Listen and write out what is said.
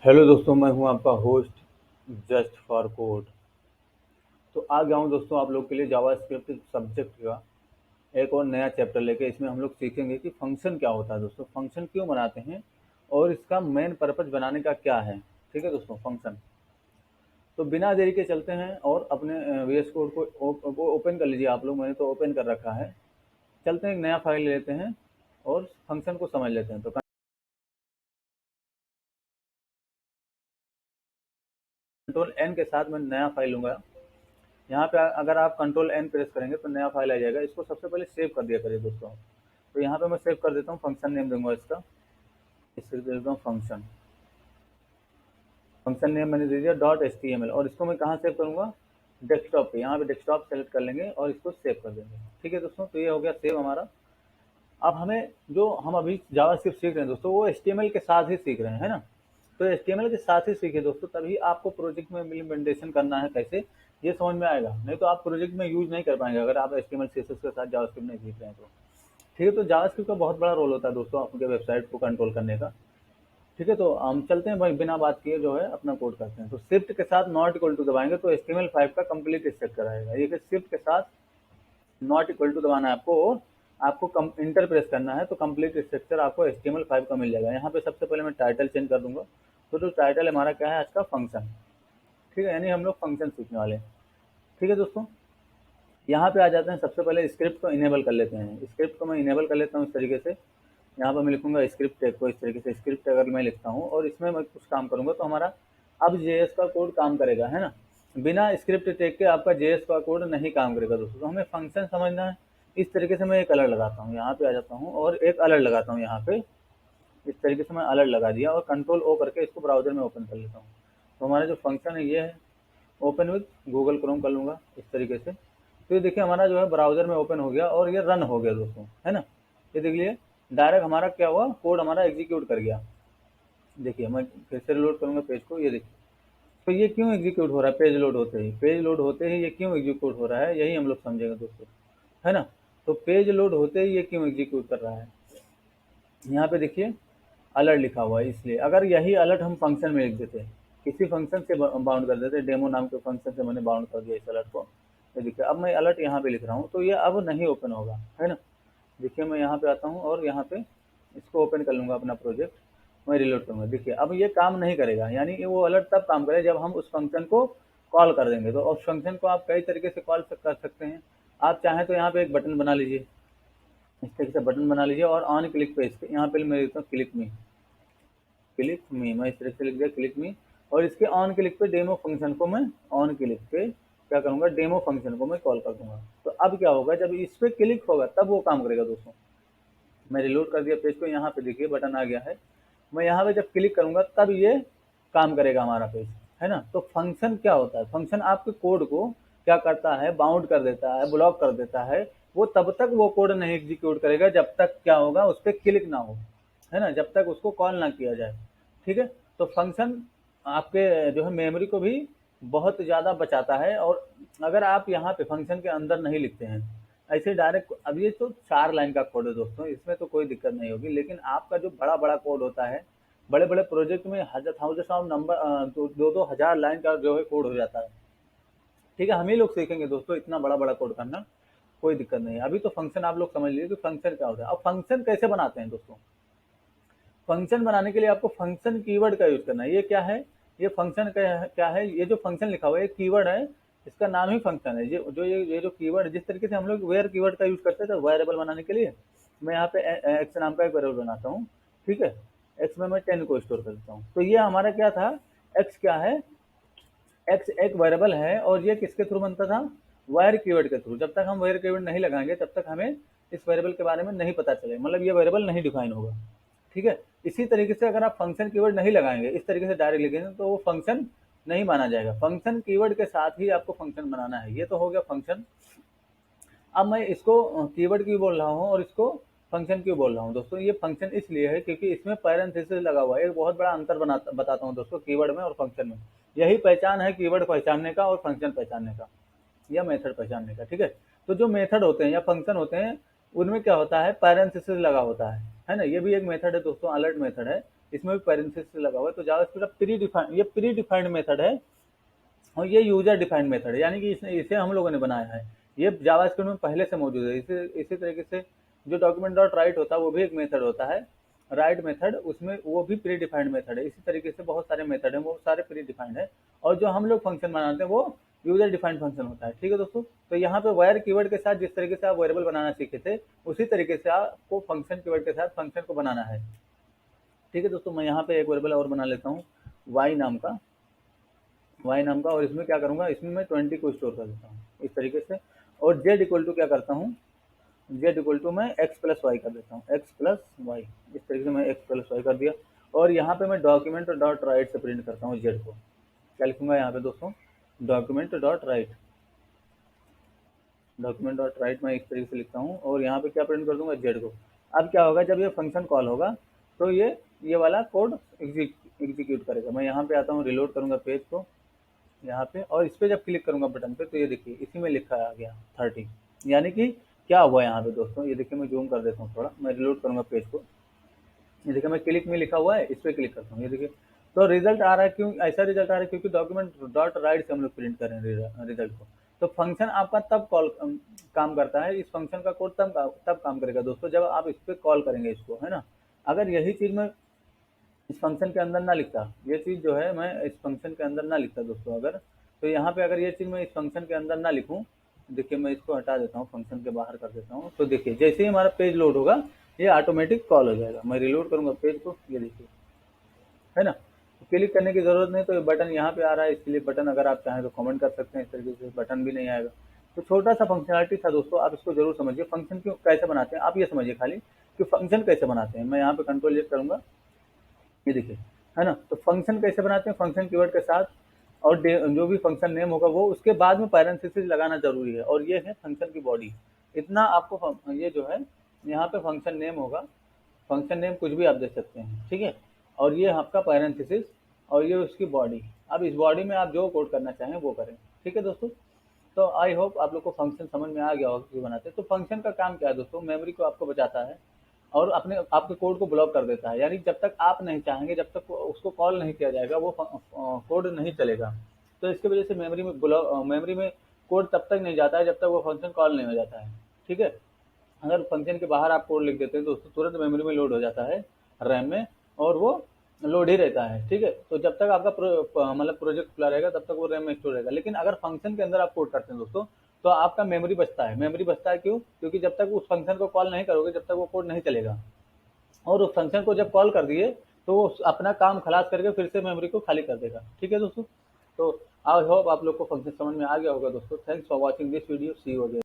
Hello दोस्तों, मैं हूं आपका होस्ट जस्ट फॉर कोड। तो आ गया हूं दोस्तों आप लोग के लिए जावास्क्रिप्ट सब्जेक्ट का एक और नया चैप्टर लेके। इसमें हम लोग सीखेंगे कि फंक्शन क्या होता है दोस्तों, फंक्शन क्यों बनाते हैं और इसका मेन पर्पज बनाने का क्या है। ठीक है दोस्तों, फंक्शन। तो बिना देरी के चलते हैं और अपने वीएस कोड को ओपन कर लीजिए आप लोग। मैंने तो ओपन कर रखा है। चलते हैं, एक नया फाइल लेते हैं और फंक्शन को समझ लेते हैं। तो कंट्रोल एन के साथ मैं नया फाइल लूंगा। यहाँ पे अगर आप कंट्रोल एन प्रेस करेंगे तो नया फाइल आ जाएगा। इसको सबसे पहले सेव कर दिया करिए दोस्तों। तो यहाँ पे मैं सेव कर देता हूँ, फंक्शन नेम दूंगा इसका। इससे दे देता हूँ फंक्शन। फंक्शन नेम मैंने दे दिया dot H T M L. और इसको मैं कहाँ सेव करूँगा? डेस्कटॉप पे। यहाँ पे डेस्कटॉप सेलेक्ट कर लेंगे और इसको सेव कर देंगे। ठीक है दोस्तों, तो ये हो गया सेव हमारा। अब हमें जो हम अभी जावास्क्रिप्ट सीख रहे हैं दोस्तों, वो एचटीएमएल के साथ ही सीख रहे हैं, है ना। तो एचटीएमएल के साथ ही सीखे दोस्तों, तभी आपको प्रोजेक्ट में इम्प्लीमेंटेशन करना है कैसे, ये समझ में आएगा। नहीं तो आप प्रोजेक्ट में यूज नहीं कर पाएंगे अगर आप एचटीएमएल सीएसएस के साथ जावास्क्रिप्ट नहीं सीख रहे हैं तो। ठीक है, तो जावास्क्रिप्ट का बहुत बड़ा रोल होता है दोस्तों आपके वेबसाइट को कंट्रोल करने का। ठीक है, तो हम चलते हैं भाई, बिना बात किए जो है अपना कोड करते हैं। तो शिफ्ट के साथ नॉट इक्वल टू दबाएंगे तो एचटीएमएल5 का कंप्लीट स्ट्रक्चर आएगा। ये शिफ्ट के साथ नॉट इक्वल टू दबाना है आपको, और आपको इंटर प्रेस करना है तो कंप्लीट स्ट्रक्चर आपको HTML5 का मिल जाएगा। यहाँ पे सबसे पहले मैं टाइटल चेंज कर दूंगा। तो जो टाइटल हमारा क्या है आज का, फंक्शन। ठीक है, यानी हम लोग फंक्शन सीखने वाले हैं। ठीक है दोस्तों, यहाँ पे आ जाते हैं। सबसे पहले स्क्रिप्ट को इनेबल कर लेते हैं। स्क्रिप्ट को मैं इनेबल कर लेता हूँ इस तरीके से। यहाँ पर मैं लिखूंगा स्क्रिप्ट टैग को इस तरीके से। स्क्रिप्ट अगर मैं लिखता हूँ और इसमें मैं कुछ काम करूंगा तो हमारा अब जेएस का कोड काम करेगा, है ना। बिना स्क्रिप्ट टैग के आपका जेएस का कोड नहीं काम करेगा दोस्तों। तो हमें फंक्शन समझना है। इस तरीके से मैं एक अलर्ट लगाता हूँ, यहाँ पे आ जाता हूँ और एक अलर्ट लगाता हूँ यहाँ पे। इस तरीके से मैं अलर्ट लगा दिया और कंट्रोल ओ करके इसको ब्राउजर में ओपन कर लेता हूँ। तो हमारा जो फंक्शन है ये है, ओपन विथ गूगल क्रोम कर लूँगा इस तरीके से। तो ये देखिए हमारा जो है ब्राउजर में ओपन हो गया और ये रन हो गया दोस्तों, है ना। ये देख लिए डायरेक्ट हमारा क्या हुआ, कोड हमारा एग्जीक्यूट कर गया। देखिए मैं फिर से लोड करूँगा पेज को, ये देखिए। तो ये क्यों एग्जीक्यूट हो रहा है? पेज लोड होते ही ये क्यों एग्जीक्यूट हो रहा है, यही हम लोग समझेंगे दोस्तों, है ना। तो पेज लोड होते ही ये क्यों एग्जीक्यूट कर रहा है, यहाँ पे देखिए अलर्ट लिखा हुआ है। इसलिए अगर यही अलर्ट हम फंक्शन में लिख देते, किसी फंक्शन से बाउंड कर देते, डेमो नाम के फंक्शन से मैंने बाउंड कर दिया इस अलर्ट को। ये देखिए अब मैं अलर्ट यहाँ पे लिख रहा हूँ तो ये अब नहीं ओपन होगा, है ना। देखिए मैं यहाँ पे आता हूँ और यहाँ पे इसको ओपन कर लूँगा अपना प्रोजेक्ट। मैं रिलोड करूँगा। देखिए अब ये काम नहीं करेगा, यानी कि वो अलर्ट तब काम करेगा जब हम उस फंक्शन को कॉल कर देंगे। तो उस फंक्शन को आप कई तरीके से कॉल कर सकते हैं। आप चाहें तो यहाँ पे एक बटन बना लीजिए, इस तरीके से बटन बना लीजिए और ऑन क्लिक पे इसके यहाँ पे मैं लिखता हूँ क्लिक मी। मैं इस तरह से लिख दिया क्लिक मी। और इसके ऑन क्लिक पे डेमो फंक्शन को मैं ऑन क्लिक पे क्या करूँगा, डेमो फंक्शन को मैं कॉल कर दूंगा। तो अब क्या होगा, जब इस पे क्लिक होगा तब वो काम करेगा दोस्तों। मैं रिलोड कर दिया पेज को, यहाँ पे देखिए बटन आ गया है। मैं यहाँ पे जब क्लिक करूँगा तब ये काम करेगा हमारा पेज, है ना। तो फंक्शन क्या होता है, फंक्शन आपके कोड को क्या करता है, बाउंड कर देता है, ब्लॉक कर देता है। वो तब तक वो कोड नहीं एग्जीक्यूट करेगा जब तक क्या होगा, उस पर क्लिक ना हो, है ना, जब तक उसको कॉल ना किया जाए। ठीक है, तो फंक्शन आपके जो है मेमोरी को भी बहुत ज़्यादा बचाता है। और अगर आप यहाँ पे फंक्शन के अंदर नहीं लिखते हैं, ऐसे डायरेक्ट, अब ये तो 4 लाइन का कोड है दोस्तों, इसमें तो कोई दिक्कत नहीं होगी। लेकिन आपका जो बड़ा बड़ा कोड होता है, बड़े बड़े प्रोजेक्ट में हजार थाउजेंड ऑफ नंबर, दो दो हजार लाइन का जो है कोड हो जाता है। ठीक है, हम ही लोग सीखेंगे दोस्तों इतना बड़ा बड़ा कोड करना, कोई दिक्कत नहीं है। अभी तो फंक्शन आप लोग समझ लीजिए कि फंक्शन क्या होता है। अब फंक्शन कैसे बनाते हैं दोस्तों, फंक्शन बनाने के लिए आपको फंक्शन कीवर्ड का यूज करना है। ये क्या है, ये फंक्शन क्या है, ये जो फंक्शन लिखा हुआ है कीवर्ड है, इसका नाम ही फंक्शन है। ये जो कीवर्ड, जिस तरीके से हम लोग वेयर कीवर्ड का यूज करते थे वेरिएबल बनाने के लिए, मैं यहाँ पे एक्स नाम का एक वेरिएबल बनाता हूँ। ठीक है, एक्स में मैं 10 को स्टोर कर देता हूँ। तो ये हमारा क्या था, एक्स क्या है, एक्स एक वेरिएबल है और ये किसके थ्रू बनता था, वायर कीवर्ड के थ्रू। जब तक हम वायर कीवर्ड नहीं लगाएंगे तब तक हमें इस वेरिएबल के बारे में नहीं पता चलेगा, मतलब ये वेरिएबल नहीं डिफाइन होगा। ठीक है, इसी तरीके से अगर आप फंक्शन कीवर्ड नहीं लगाएंगे, इस तरीके से डायरेक्ट लिखेंगे तो वो फंक्शन नहीं माना जाएगा। फंक्शन कीवर्ड के साथ ही आपको फंक्शन बनाना है। ये तो हो गया फंक्शन। अब मैं इसको कीवर्ड क्यों बोल रहा हूँ और इसको फंक्शन क्यों बोल रहा हूँ दोस्तों, ये फंक्शन इसलिए है क्योंकि इसमें पैरेंथेसिस लगा हुआ है। एक बहुत बड़ा अंतर बताता हूँ दोस्तों कीवर्ड में और फंक्शन में। यही पहचान है कीवर्ड पहचानने का और फंक्शन पहचानने का, या मेथड पहचानने का। ठीक है, तो जो मेथड होते हैं या फंक्शन होते हैं, उनमें क्या होता है, पैरेंथेसिस लगा होता है ना। ये भी एक मेथड है दोस्तों, अलर्ट मेथड है। इसमें भी पैरेंथेसिस लगा हुआ है। तो जावास्क्रिप्ट प्री डिफाइंड, ये प्री डिफाइंड मेथड है और ये यूजर डिफाइंड मेथड है, यानी कि इसे हम लोगों ने बनाया है। ये जावास्क्रिप्ट में पहले से मौजूद है। इसी तरीके से जो डॉक्यूमेंट डॉट राइट होता है वो भी एक मेथड होता है, राइट मेथड, उसमें वो भी प्री डिफाइंड मेथड है। इसी तरीके से बहुत सारे मेथड हैं, वो सारे प्री डिफाइंड है। और जो हम लोग फंक्शन बनाते हैं वो यूजर डिफाइंड फंक्शन होता है। ठीक है दोस्तों, तो यहाँ पे वायर कीवर्ड के साथ जिस तरीके से आप वेरिएबल बनाना सीखे थे, उसी तरीके से आपको फंक्शन कीवर्ड के साथ फंक्शन को बनाना है। ठीक है दोस्तों, मैं यहाँ पे एक वेरिएबल और बना लेता हूँ वाई नाम का, और इसमें क्या करूँगा, इसमें मैं 20 को स्टोर कर देता हूँ इस तरीके से। और जेड इक्वल टू क्या करता हूँ, जेड इक्वल टू मैं एक्स प्लस वाई कर देता हूँ, एक्स प्लस वाई, इस तरीके से मैं एक्स प्लस वाई कर दिया। और यहाँ पे मैं डॉक्यूमेंट डॉट राइट से प्रिंट करता हूँ जेड को। क्या लिखूंगा यहाँ पे दोस्तों, document dot right, document dot right मैं इस तरीके से लिखता हूँ और यहाँ पे क्या प्रिंट कर दूंगा, जेड को। अब क्या होगा, जब ये फंक्शन कॉल होगा तो ये वाला कोड एग्जीक्यूट करेगा। मैं यहाँ पे आता हूँ, रिलोड करूँगा पेज को यहाँ पे, और इस पे जब क्लिक करूंगा बटन पे तो ये देखिए इसी में लिखा आ गया 30। यानी कि क्या हुआ यहाँ पे दोस्तों, ये देखिए मैं जूम कर देता हूँ थोड़ा, मैं रिलोड करूंगा पेज को, ये देखिए मैं क्लिक में लिखा हुआ है, इस पे क्लिक करता हूँ, ये देखिए तो रिजल्ट आ रहा है। क्यों ऐसा रिजल्ट आ रहा है, क्योंकि डॉक्यूमेंट डॉट राइट से हम लोग प्रिंट कर रहे हैं रिजल्ट को। तो फंक्शन आपका तब कॉल काम करता है, इस फंक्शन का कोड तब काम करेगा दोस्तों जब आप इस पर कॉल करेंगे इसको, है ना। अगर यही चीज़ मैं इस फंक्शन के अंदर ना लिखता, ये चीज़ जो है मैं इस फंक्शन के अंदर ना लिखता दोस्तों, अगर तो यहाँ पे अगर ये चीज़ मैं इस फंक्शन के अंदर ना लिखूँ, देखिए मैं इसको हटा देता हूँ, फंक्शन के बाहर कर देता हूँ। तो देखिए जैसे ही हमारा पेज लोड होगा ये ऑटोमेटिक कॉल हो जाएगा। मैं रिलोड करूँगा पेज को, ये देखिए, है ना। तो क्लिक करने की ज़रूरत नहीं, तो ये बटन यहाँ पे आ रहा है, इसलिए बटन अगर आप चाहें तो कमेंट कर सकते हैं, इस तरीके से बटन भी नहीं आएगा। तो छोटा सा फंक्शनलिटी था दोस्तों, आप इसको जरूर समझिए। फंक्शन क्यों कैसे बनाते हैं आप ये समझिए खाली, कि फंक्शन कैसे बनाते हैं। मैं यहाँ पे कंट्रोल एफ करूँगा, ये देखिए, है ना। तो फंक्शन कैसे बनाते हैं, फंक्शन कीवर्ड के साथ और जो भी फंक्शन नेम होगा वो उसके बाद में पैरेंथेसिस लगाना जरूरी है। और ये है फंक्शन की बॉडी, इतना आपको ये जो है यहाँ पे फंक्शन नेम होगा, फंक्शन नेम कुछ भी आप दे सकते हैं, ठीक है। और ये आपका पैरेंथेसिस और ये उसकी बॉडी। अब इस बॉडी में आप जो कोड करना चाहें वो करें, ठीक है दोस्तों। तो आई होप आप लोग को फंक्शन समझ में आ गया होगा कि बनाते हैं। तो फंक्शन का काम क्या है दोस्तों, मेमोरी को आपको बचाता है और अपने आपके कोड को ब्लॉक कर देता है। यानी जब तक आप नहीं चाहेंगे, जब तक उसको कॉल नहीं किया जाएगा वो कोड नहीं चलेगा। तो इसकी वजह से मेमोरी में कोड तब तक नहीं जाता है जब तक वो फंक्शन कॉल नहीं हो जाता है, ठीक है। अगर फंक्शन के बाहर आप कोड लिख देते हैं तो उसको तुरंत मेमोरी में लोड हो जाता है, रैम में, और वो लोड ही रहता है, ठीक है। तो जब तक आपका मतलब प्रोजेक्ट खुला रहेगा तब तक वो रैम में स्टोर रहेगा। लेकिन अगर फंक्शन के अंदर आप कोड करते हैं दोस्तों, तो आपका मेमोरी बचता है। मेमोरी बचता है क्यों, क्योंकि जब तक उस फंक्शन को कॉल नहीं करोगे जब तक वो कोड नहीं चलेगा। और उस फंक्शन को जब कॉल कर दिए तो वो अपना काम खलास करके फिर से मेमोरी को खाली कर देगा, ठीक है दोस्तों। तो आई होप आप लोग को फंक्शन समझ में आ गया होगा दोस्तों। Thanks for watching this video, see you again.